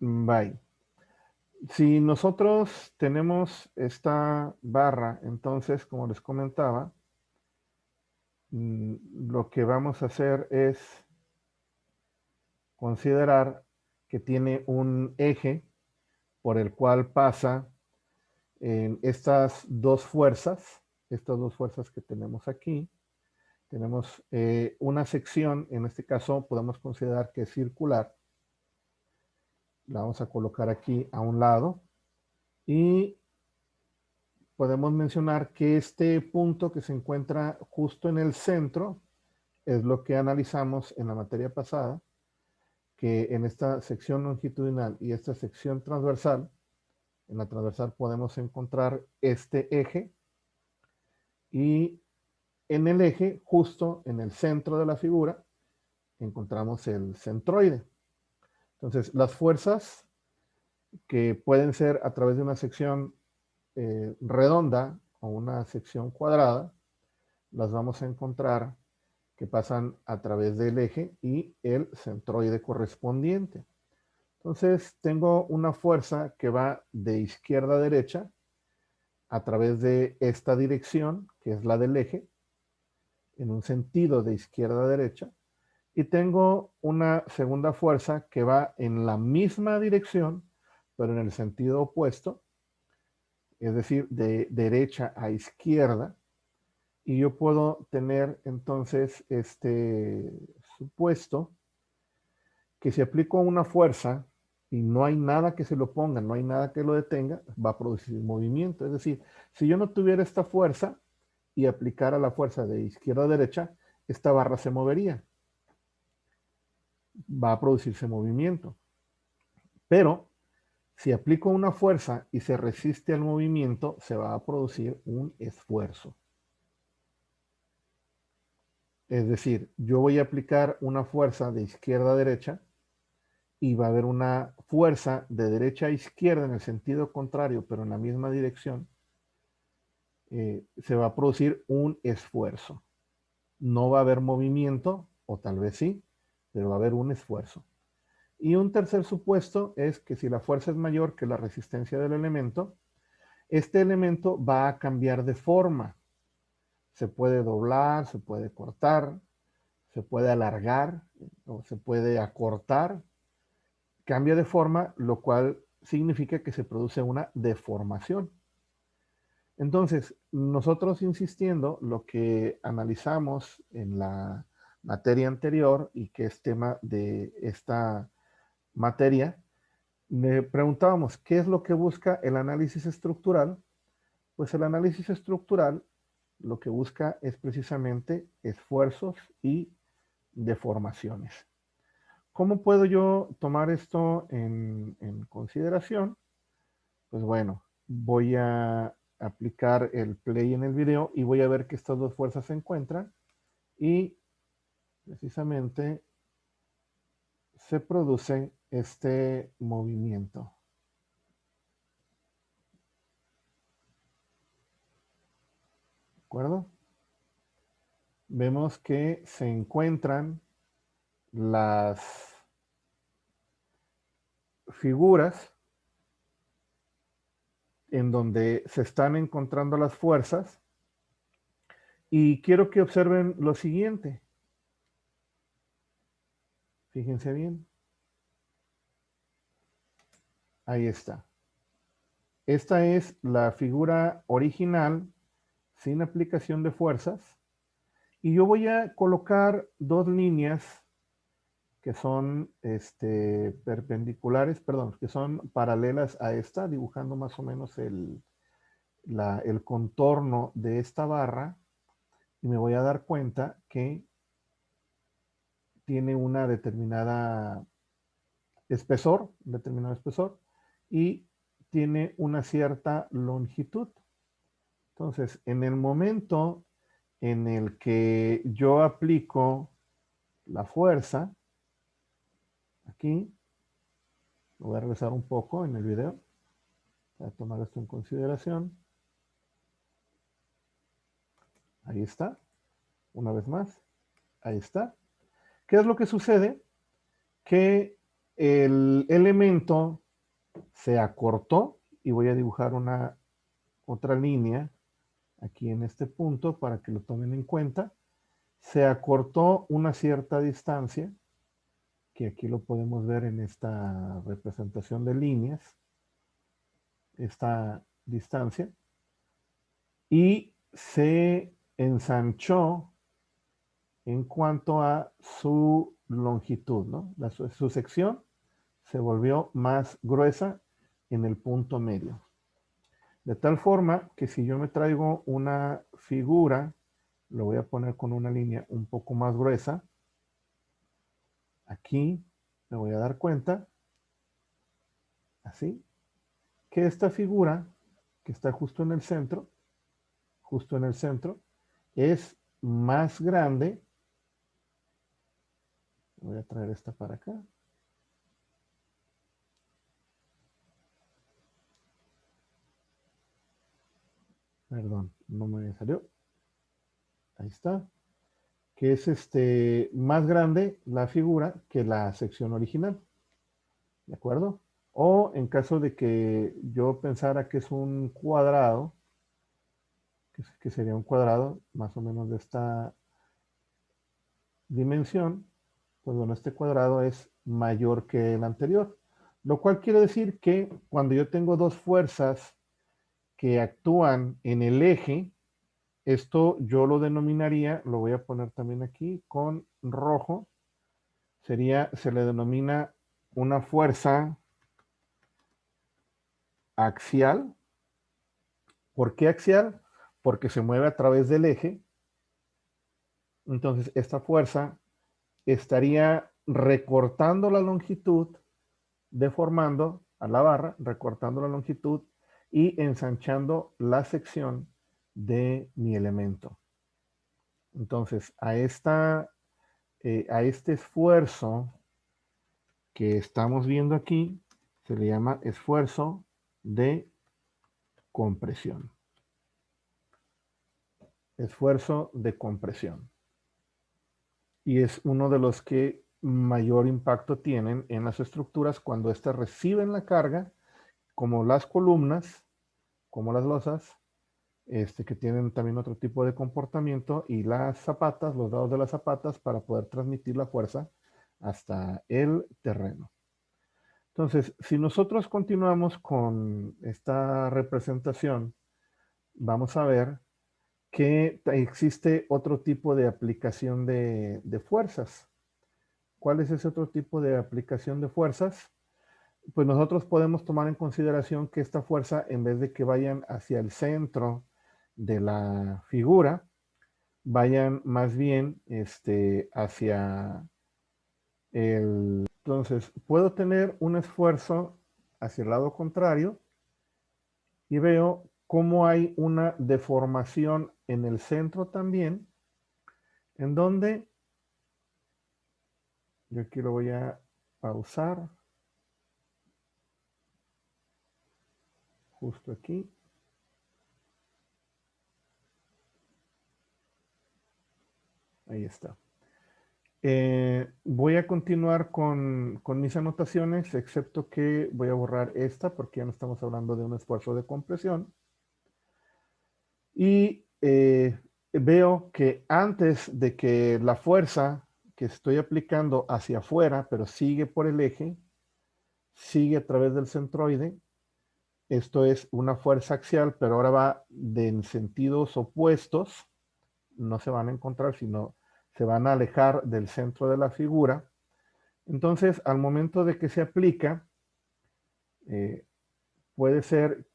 Bye. Si nosotros tenemos esta barra, entonces, como les comentaba, lo que vamos a hacer es considerar que tiene un eje por el cual pasa en estas dos fuerzas que tenemos aquí. Tenemos una sección, en este caso podemos considerar que es circular. La vamos a colocar aquí a un lado y podemos mencionar que este punto que se encuentra justo en el centro es lo que analizamos en la materia pasada, que en esta sección longitudinal y esta sección transversal, en la transversal podemos encontrar este eje y en el eje, justo en el centro de la figura, encontramos el centroide. Entonces, las fuerzas que pueden ser a través de una sección redonda o una sección cuadrada, las vamos a encontrar que pasan a través del eje y el centroide correspondiente. Entonces, tengo una fuerza que va de izquierda a derecha a través de esta dirección, que es la del eje, en un sentido de izquierda a derecha, y tengo una segunda fuerza que va en la misma dirección, pero en el sentido opuesto, es decir, de derecha a izquierda, y yo puedo tener entonces este supuesto que si aplico una fuerza y no hay nada que se lo ponga, no hay nada que lo detenga, va a producir movimiento. Es decir, si yo no tuviera esta fuerza y aplicara la fuerza de izquierda a derecha, esta barra se movería, va a producirse movimiento. Pero si aplico una fuerza y se resiste al movimiento, se va a producir un esfuerzo. Es decir, yo voy a aplicar una fuerza de izquierda a derecha y va a haber una fuerza de derecha a izquierda en el sentido contrario, pero en la misma dirección, se va a producir un esfuerzo. No va a haber movimiento, o tal vez sí, pero va a haber un esfuerzo. Y un tercer supuesto es que si la fuerza es mayor que la resistencia del elemento, este elemento va a cambiar de forma. Se puede doblar, se puede cortar, se puede alargar o se puede acortar. Cambia de forma, lo cual significa que se produce una deformación. Entonces, nosotros insistiendo, lo que analizamos en la materia anterior y que es tema de esta materia, le preguntábamos, ¿qué es lo que busca el análisis estructural? Pues el análisis estructural lo que busca es precisamente esfuerzos y deformaciones. ¿Cómo puedo yo tomar esto en consideración? Pues bueno, voy a aplicar el play en el video y voy a ver que estas dos fuerzas se encuentran y precisamente se produce este movimiento. ¿De acuerdo? Vemos que se encuentran las figuras en donde se están encontrando las fuerzas y quiero que observen lo siguiente. Fíjense bien. Ahí está. Esta es la figura original sin aplicación de fuerzas y yo voy a colocar dos líneas que son perpendiculares, perdón, que son paralelas a esta, dibujando más o menos el contorno de esta barra y me voy a dar cuenta que tiene una determinada espesor y tiene una cierta longitud. Entonces, en el momento en el que yo aplico la fuerza, aquí, voy a regresar un poco en el video, para tomar esto en consideración. Ahí está, una vez más, ahí está. ¿Qué es lo que sucede? Que el elemento se acortó y voy a dibujar otra línea aquí en este punto para que lo tomen en cuenta. Se acortó una cierta distancia, que aquí lo podemos ver en esta representación de líneas, esta distancia, y se ensanchó en cuanto a su longitud, ¿no? Su sección se volvió más gruesa en el punto medio. De tal forma que si yo me traigo una figura, lo voy a poner con una línea un poco más gruesa, aquí me voy a dar cuenta, así, que esta figura, que está justo en el centro, es más grande. Voy a traer esta para acá. Perdón, no me salió. Ahí está. Que es más grande la figura que la sección original. ¿De acuerdo? O en caso de que yo pensara que es un cuadrado, que sería un cuadrado más o menos de esta dimensión, pues bueno, este cuadrado es mayor que el anterior. Lo cual quiere decir que cuando yo tengo dos fuerzas que actúan en el eje, esto yo lo denominaría, lo voy a poner también aquí con rojo, se le denomina una fuerza axial. ¿Por qué axial? Porque se mueve a través del eje. Entonces, esta fuerza estaría recortando la longitud, deformando a la barra, recortando la longitud y ensanchando la sección de mi elemento. Entonces, a este esfuerzo que estamos viendo aquí, se le llama esfuerzo de compresión. Esfuerzo de compresión. Y es uno de los que mayor impacto tienen en las estructuras cuando éstas reciben la carga, como las columnas, como las losas, que tienen también otro tipo de comportamiento, y las zapatas, los lados de las zapatas, para poder transmitir la fuerza hasta el terreno. Entonces, si nosotros continuamos con esta representación, vamos a ver que existe otro tipo de aplicación de fuerzas. ¿Cuál es ese otro tipo de aplicación de fuerzas? Pues nosotros podemos tomar en consideración que esta fuerza, en vez de que vayan hacia el centro de la figura, vayan más bien hacia el... Entonces, puedo tener un esfuerzo hacia el lado contrario y veo cómo hay una deformación en el centro también, en donde yo aquí lo voy a pausar, justo aquí. Ahí está. Voy a continuar con mis anotaciones, excepto que voy a borrar esta porque ya no estamos hablando de un esfuerzo de compresión. Y veo que antes de que la fuerza que estoy aplicando hacia afuera, pero sigue por el eje, sigue a través del centroide, esto es una fuerza axial, pero ahora va en sentidos opuestos, no se van a encontrar, sino se van a alejar del centro de la figura. Entonces, al momento de que se aplica, puede ser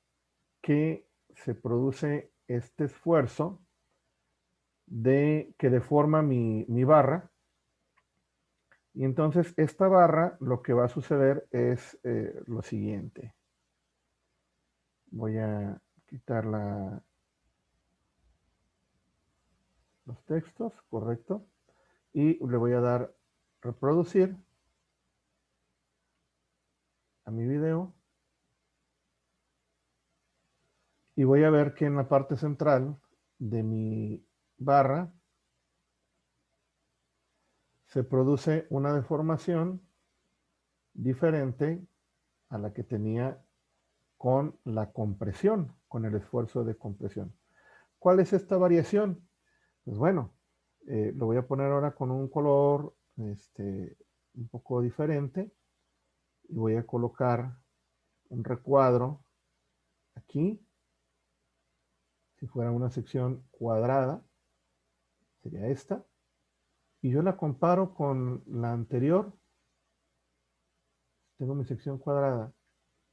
que se produce este esfuerzo que deforma mi barra. Y entonces esta barra, lo que va a suceder es lo siguiente. Voy a quitar los textos, correcto. Y le voy a dar reproducir a mi video. Y voy a ver que en la parte central de mi barra se produce una deformación diferente a la que tenía con la compresión, con el esfuerzo de compresión. ¿Cuál es esta variación? Pues bueno, lo voy a poner ahora con un color un poco diferente y voy a colocar un recuadro aquí. Si fuera una sección cuadrada, sería esta. Y yo la comparo con la anterior. Tengo mi sección cuadrada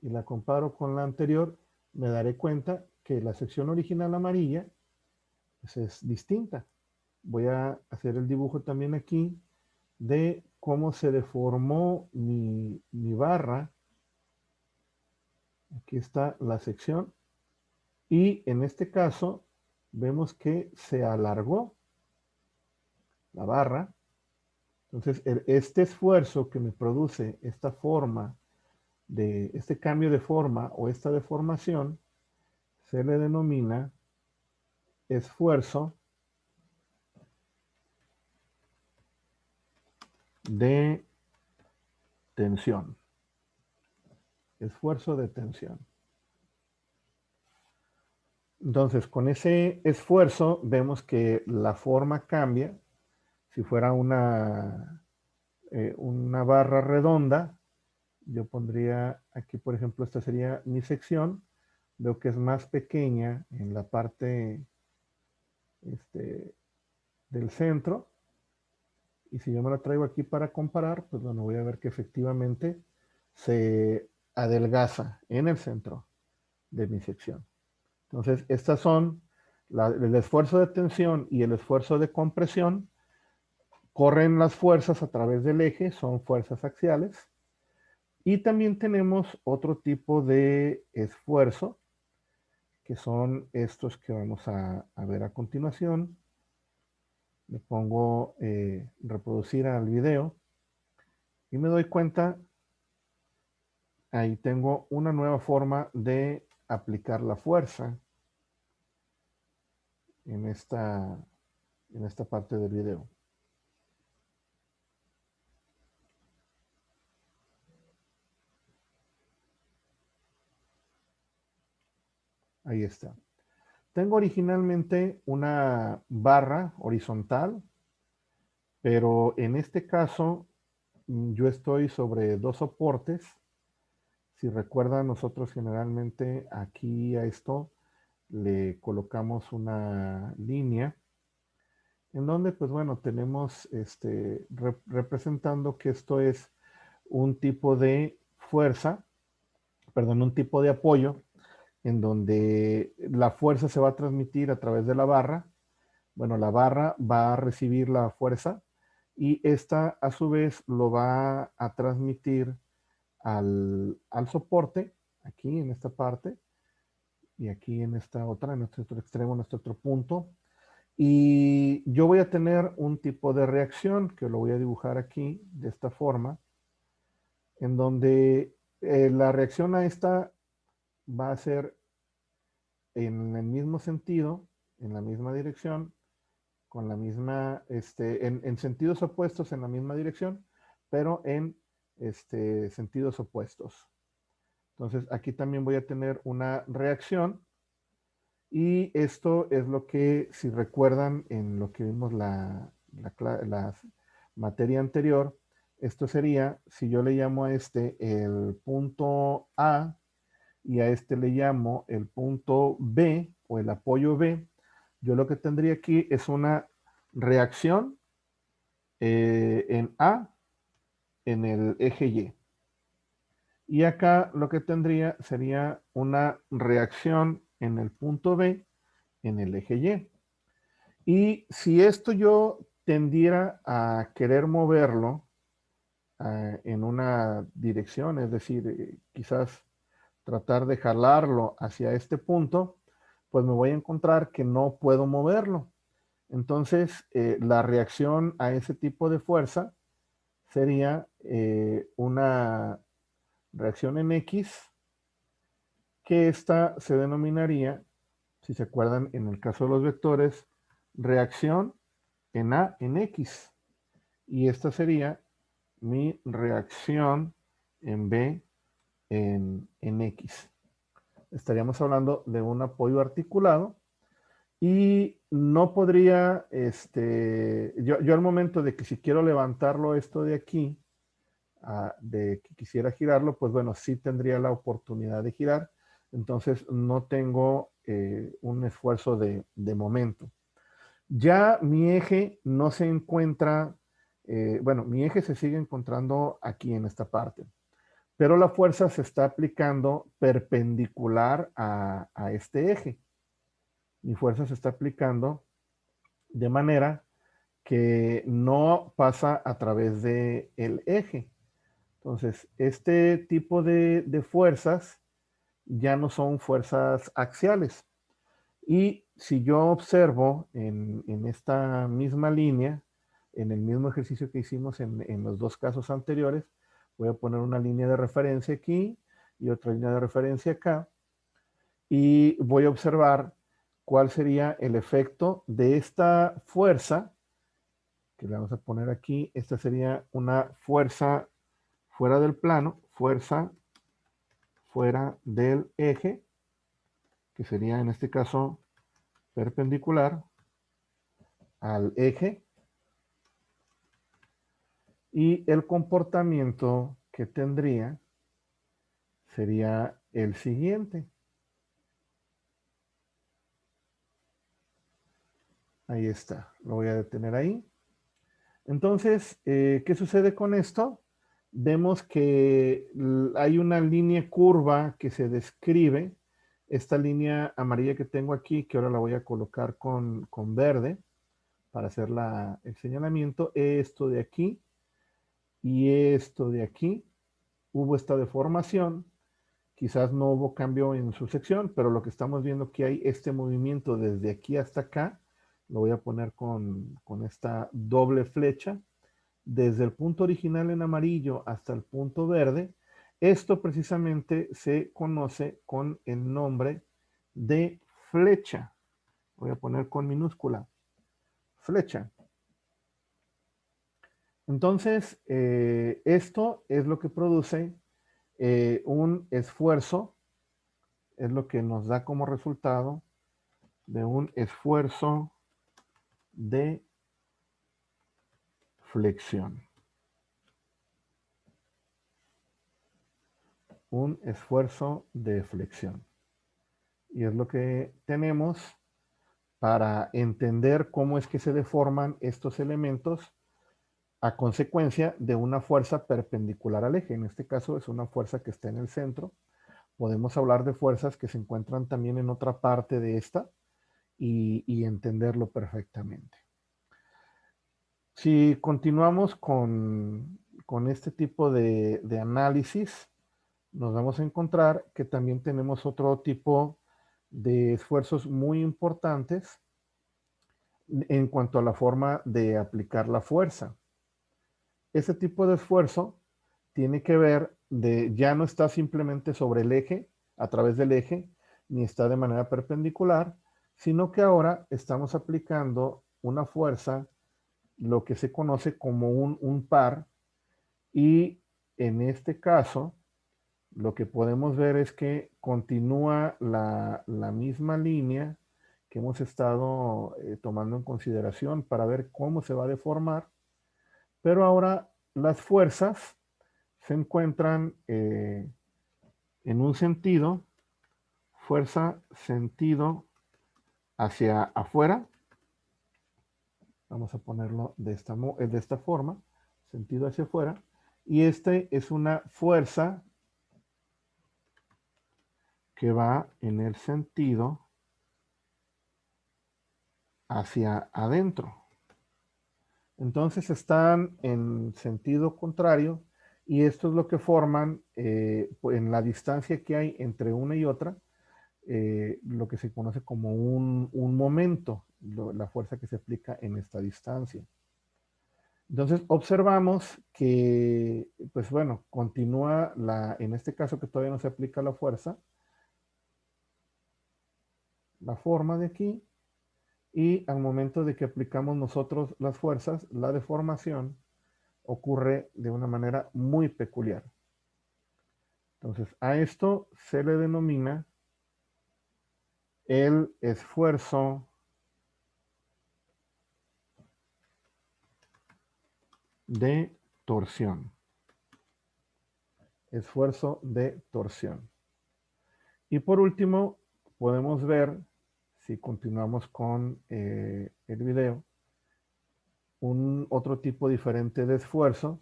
y la comparo con la anterior, me daré cuenta que la sección original amarilla pues, es distinta. Voy a hacer el dibujo también aquí de cómo se deformó mi barra. Aquí está la sección. Y en este caso vemos que se alargó la barra. Entonces, este esfuerzo que me produce esta forma, de este cambio de forma o esta deformación, se le denomina esfuerzo de tensión. Esfuerzo de tensión. Entonces, con ese esfuerzo vemos que la forma cambia. Si fuera una barra redonda, yo pondría aquí, por ejemplo, esta sería mi sección. Veo que es más pequeña en la parte del centro. Y si yo me la traigo aquí para comparar, pues bueno, voy a ver que efectivamente se adelgaza en el centro de mi sección. Entonces, estas son el esfuerzo de tensión y el esfuerzo de compresión. Corren las fuerzas a través del eje, son fuerzas axiales. Y también tenemos otro tipo de esfuerzo, que son estos que vamos a ver a continuación. Le pongo reproducir al video y me doy cuenta, ahí tengo una nueva forma de aplicar la fuerza en esta parte del video. Ahí está. Tengo originalmente una barra horizontal, pero en este caso yo estoy sobre dos soportes. Si recuerdan, nosotros generalmente aquí a esto le colocamos una línea en donde, pues bueno, tenemos representando que esto es un tipo de fuerza, perdón, un tipo de apoyo en donde la fuerza se va a transmitir a través de la barra. Bueno, la barra va a recibir la fuerza y esta a su vez lo va a transmitir al soporte, aquí en esta parte, y aquí en esta otra, en este otro extremo, en este otro punto. Y yo voy a tener un tipo de reacción que lo voy a dibujar aquí de esta forma, en donde la reacción a esta va a ser en el mismo sentido, en la misma dirección, con la misma, en sentidos opuestos en la misma dirección, pero en sentidos opuestos. Entonces aquí también voy a tener una reacción y esto es lo que, si recuerdan en lo que vimos la materia anterior, esto sería, si yo le llamo a este el punto A y a este le llamo el punto B o el apoyo B, yo lo que tendría aquí es una reacción en A en el eje Y. Y acá lo que tendría sería una reacción en el punto B en el eje Y. Y si esto yo tendiera a querer moverlo en una dirección, es decir, quizás tratar de jalarlo hacia este punto, pues me voy a encontrar que no puedo moverlo. Entonces, la reacción a ese tipo de fuerza sería una reacción en X, que esta se denominaría, si se acuerdan en el caso de los vectores, reacción en A en X. Y esta sería mi reacción en B, en X. Estaríamos hablando de un apoyo articulado y no podría, yo al momento de que si quiero levantarlo esto de aquí, de que quisiera girarlo, pues bueno, sí tendría la oportunidad de girar, entonces no tengo un esfuerzo de momento. Ya mi eje no se encuentra, bueno, mi eje se sigue encontrando aquí en esta parte, pero la fuerza se está aplicando perpendicular a este eje. Mi fuerza se está aplicando de manera que no pasa a través del eje. Entonces, este tipo de fuerzas ya no son fuerzas axiales. Y si yo observo en esta misma línea, en el mismo ejercicio que hicimos en los dos casos anteriores, voy a poner una línea de referencia aquí y otra línea de referencia acá, y voy a observar cuál sería el efecto de esta fuerza, que le vamos a poner aquí. Esta sería una fuerza fuera del plano, fuerza fuera del eje, que sería en este caso perpendicular al eje, y el comportamiento que tendría sería el siguiente. Ahí está, lo voy a detener ahí. Entonces, ¿qué sucede con esto? Vemos que hay una línea curva que se describe, esta línea amarilla que tengo aquí, que ahora la voy a colocar con verde para hacer el señalamiento. Esto de aquí y esto de aquí, hubo esta deformación, quizás no hubo cambio en su sección, pero lo que estamos viendo que hay este movimiento desde aquí hasta acá, lo voy a poner con esta doble flecha, desde el punto original en amarillo hasta el punto verde. Esto precisamente se conoce con el nombre de flecha. Voy a poner con minúscula, flecha. Entonces, esto es lo que produce un esfuerzo, es lo que nos da como resultado de un esfuerzo de flexión. Un esfuerzo de flexión. Y es lo que tenemos para entender cómo es que se deforman estos elementos a consecuencia de una fuerza perpendicular al eje. En este caso es una fuerza que está en el centro. Podemos hablar de fuerzas que se encuentran también en otra parte de esta y entenderlo perfectamente. Si continuamos con este tipo de análisis, nos vamos a encontrar que también tenemos otro tipo de esfuerzos muy importantes en cuanto a la forma de aplicar la fuerza. Ese tipo de esfuerzo tiene que ver ya no está simplemente sobre el eje, a través del eje, ni está de manera perpendicular, sino que ahora estamos aplicando una fuerza, lo que se conoce como un par, y en este caso, lo que podemos ver es que continúa la misma línea que hemos estado tomando en consideración para ver cómo se va a deformar, pero ahora las fuerzas se encuentran en un sentido, fuerza, sentido hacia afuera. Vamos a ponerlo de esta forma, sentido hacia afuera. Y este es una fuerza que va en el sentido hacia adentro. Entonces están en sentido contrario y esto es lo que forman en la distancia que hay entre una y otra, lo que se conoce como un momento, la fuerza que se aplica en esta distancia. Entonces observamos que, pues bueno, continúa en este caso que todavía no se aplica la fuerza, la forma de aquí, y al momento de que aplicamos nosotros las fuerzas, la deformación ocurre de una manera muy peculiar. Entonces, a esto se le denomina el esfuerzo de torsión. Esfuerzo de torsión. Y por último, podemos ver, si continuamos con el video, otro tipo diferente de esfuerzo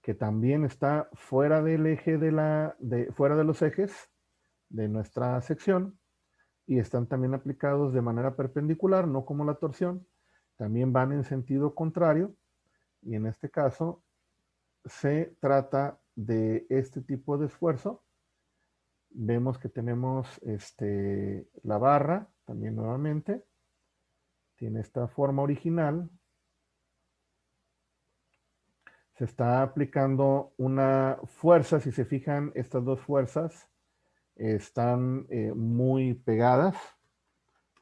que también está fuera del eje fuera de los ejes de nuestra sección y están también aplicados de manera perpendicular, no como la torsión, también van en sentido contrario y en este caso se trata de este tipo de esfuerzo. Vemos que tenemos la barra, también nuevamente, tiene esta forma original. Se está aplicando una fuerza, si se fijan, estas dos fuerzas están muy pegadas,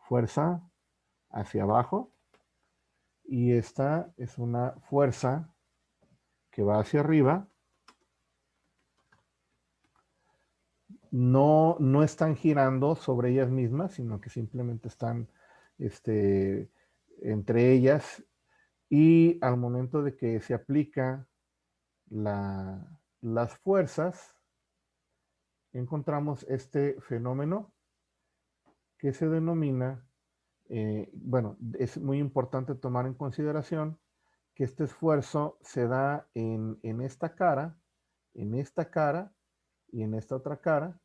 fuerza hacia abajo, y esta es una fuerza que va hacia arriba. No están girando sobre ellas mismas, sino que simplemente están entre ellas, y al momento de que se aplica las fuerzas, encontramos este fenómeno que se denomina, bueno, es muy importante tomar en consideración que este esfuerzo se da en esta cara y en esta otra cara,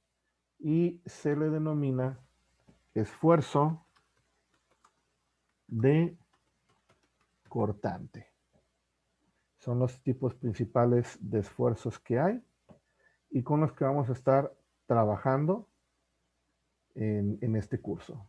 y se le denomina esfuerzo de cortante. Son los tipos principales de esfuerzos que hay y con los que vamos a estar trabajando en este curso.